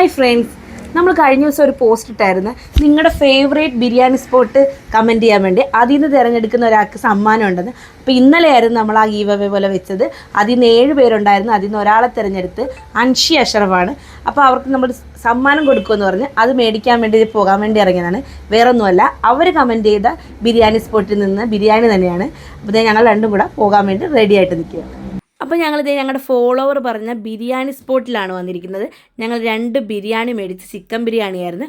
Hi friends, നമ്മൾ കഴിഞ്ഞ ദിവസം ഒരു പോസ്റ്റ് ഇട്ടായിരുന്നു നിങ്ങളുടെ ഫേവറേറ്റ് ബിരിയാണി സ്പോട്ട് കമൻറ്റ് ചെയ്യാൻ വേണ്ടി. അതിൽ നിന്ന് തിരഞ്ഞെടുക്കുന്ന ഒരാൾക്ക് സമ്മാനം ഉണ്ടെന്ന്. അപ്പോൾ ഇന്നലെയായിരുന്നു നമ്മൾ ആ ഗീവ് അവേ പോലെ വെച്ചത്. അതിൽ നിന്ന് 7 പേരുണ്ടായിരുന്നു. അതിൽ നിന്ന് ഒരാളെ തിരഞ്ഞെടുത്ത് അൻഷി അഷറഫാണ്. അപ്പോൾ അവർക്ക് നമ്മൾ സമ്മാനം കൊടുക്കുമെന്ന് പറഞ്ഞ് അത് മേടിക്കാൻ വേണ്ടി പോകാൻ വേണ്ടി ഇറങ്ങിയതാണ്. വേറൊന്നുമല്ല, അവർ കമൻറ്റ് ചെയ്ത ബിരിയാണി സ്പോട്ടിൽ നിന്ന് ബിരിയാണി തന്നെയാണ്. അപ്പോൾ ഞങ്ങൾ രണ്ടും കൂടെ പോകാൻ വേണ്ടി റെഡി ആയിട്ട് നിൽക്കുക. അപ്പോൾ ഞങ്ങളിത് ഞങ്ങളുടെ ഫോളോവർ പറഞ്ഞ ബിരിയാണി സ്പോട്ടിലാണ് വന്നിരിക്കുന്നത്. ഞങ്ങൾ 2 ബിരിയാണി മേടിച്ച്. ചിക്കൻ ബിരിയാണിയായിരുന്നു,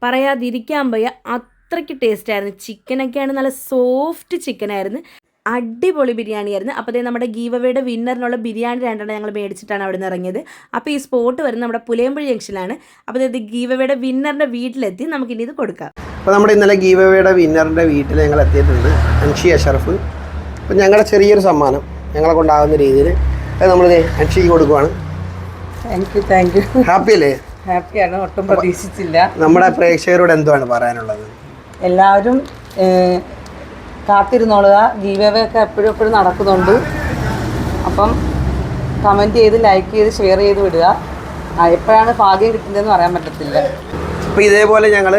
പറയാതിരിക്കാൻ വയ്യ, അത്രയ്ക്ക് ടേസ്റ്റായിരുന്നു. ചിക്കനൊക്കെയാണ് നല്ല സോഫ്റ്റ് ചിക്കനായിരുന്നു, അടിപൊളി ബിരിയാണിയായിരുന്നു. അപ്പോൾ നമ്മുടെ ഗീവ് അവേയുടെ വിന്നറിനുള്ള ബിരിയാണി 2 ഞങ്ങൾ മേടിച്ചിട്ടാണ് അവിടെ നിന്ന് ഇറങ്ങിയത്. അപ്പോൾ ഈ സ്പോട്ട് വരുന്നത് നമ്മുടെ പുലയമ്പഴി ജംഗ്ഷനിലാണ്. അപ്പോൾ ഇത് ഗീവ് അവേയുടെ വിന്നറിൻ്റെ വീട്ടിലെത്തി നമുക്കിനി ഇത് കൊടുക്കാം. അപ്പോൾ നമ്മുടെ ഇന്നലെ ഗീവ് അവേയുടെ വിന്നറിൻ്റെ വീട്ടിൽ ഞങ്ങൾ എത്തിയിട്ടുണ്ട്, അൻഷി അഷറഫ്. അപ്പോൾ ഞങ്ങളുടെ ചെറിയൊരു സമ്മാനം ഞങ്ങളെ കൊണ്ടാകുന്ന രീതിയിൽ അത് നമ്മളിത് അൻഷിക്ക് കൊടുക്കുവാണ്. Thank you. ഹാപ്പി അല്ലേ? ഹാപ്പിയാണ്, ഒട്ടും പ്രതീക്ഷിച്ചില്ല. നമ്മുടെ പ്രേക്ഷകരോട് എന്തുവാണ് പറയാനുള്ളത്? എല്ലാവരും കാത്തിരുന്നോളുക. ഗീവ് അവേ ഒക്കെ എപ്പോഴും നടക്കുന്നുണ്ട്. അപ്പം കമൻറ്റ് ചെയ്ത്, ലൈക്ക് ചെയ്ത്, ഷെയർ ചെയ്ത് വിടുക. എപ്പോഴാണ് ഭാഗ്യം കിട്ടുന്നതെന്ന് പറയാൻ പറ്റത്തില്ല. അപ്പോൾ ഇതേപോലെ ഞങ്ങൾ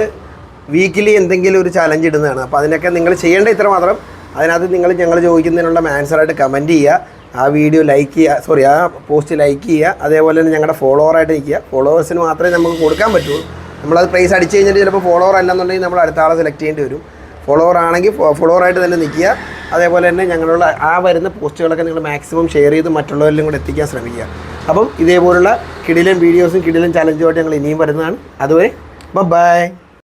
വീക്കിലി എന്തെങ്കിലും ഒരു ചലഞ്ച് ഇടുന്നതാണ്. അപ്പോൾ അതിനൊക്കെ നിങ്ങൾ ചെയ്യേണ്ട ഇത്ര മാത്രം, അതിനകത്ത് ഞങ്ങൾ ചോദിക്കുന്നതിനുള്ള ആൻസറായിട്ട് കമൻറ്റ് ചെയ്യുക, ആ വീഡിയോ ലൈക്ക് ചെയ്യുക, ആ പോസ്റ്റ് ലൈക്ക് ചെയ്യുക. അതേപോലെ തന്നെ ഞങ്ങളുടെ ഫോളോവറായിട്ട് നിൽക്കുക. ഫോളോവേഴ്സിന് മാത്രമേ നമുക്ക് കൊടുക്കാൻ പറ്റുള്ളൂ. നമ്മളത് പ്രൈസ് അടിച്ച് കഴിഞ്ഞിട്ട് ചിലപ്പോൾ ഫോളോവർ അല്ലെന്നുണ്ടെങ്കിൽ നമ്മൾ അടുത്ത ആളെ സെലക്ട് ചെയ്യേണ്ടി വരും. ഫോളോവർ ആണെങ്കിൽ ഫോളോവറായിട്ട് തന്നെ നിൽക്കുക. അതേപോലെ തന്നെ ഞങ്ങളുള്ള ആ വരുന്ന പോസ്റ്റുകളൊക്കെ നിങ്ങൾ മാക്സിമം ഷെയർ ചെയ്ത് മറ്റുള്ളവരിലും കൂടെ എത്തിക്കാൻ ശ്രമിക്കുക. അപ്പം ഇതേപോലുള്ള കിടിലൻ വീഡിയോസും കിടിലൻ ചലഞ്ചുമായിട്ട് ഞങ്ങൾ ഇനിയും വരുന്നതാണ്. അതുവരെ ബൈ.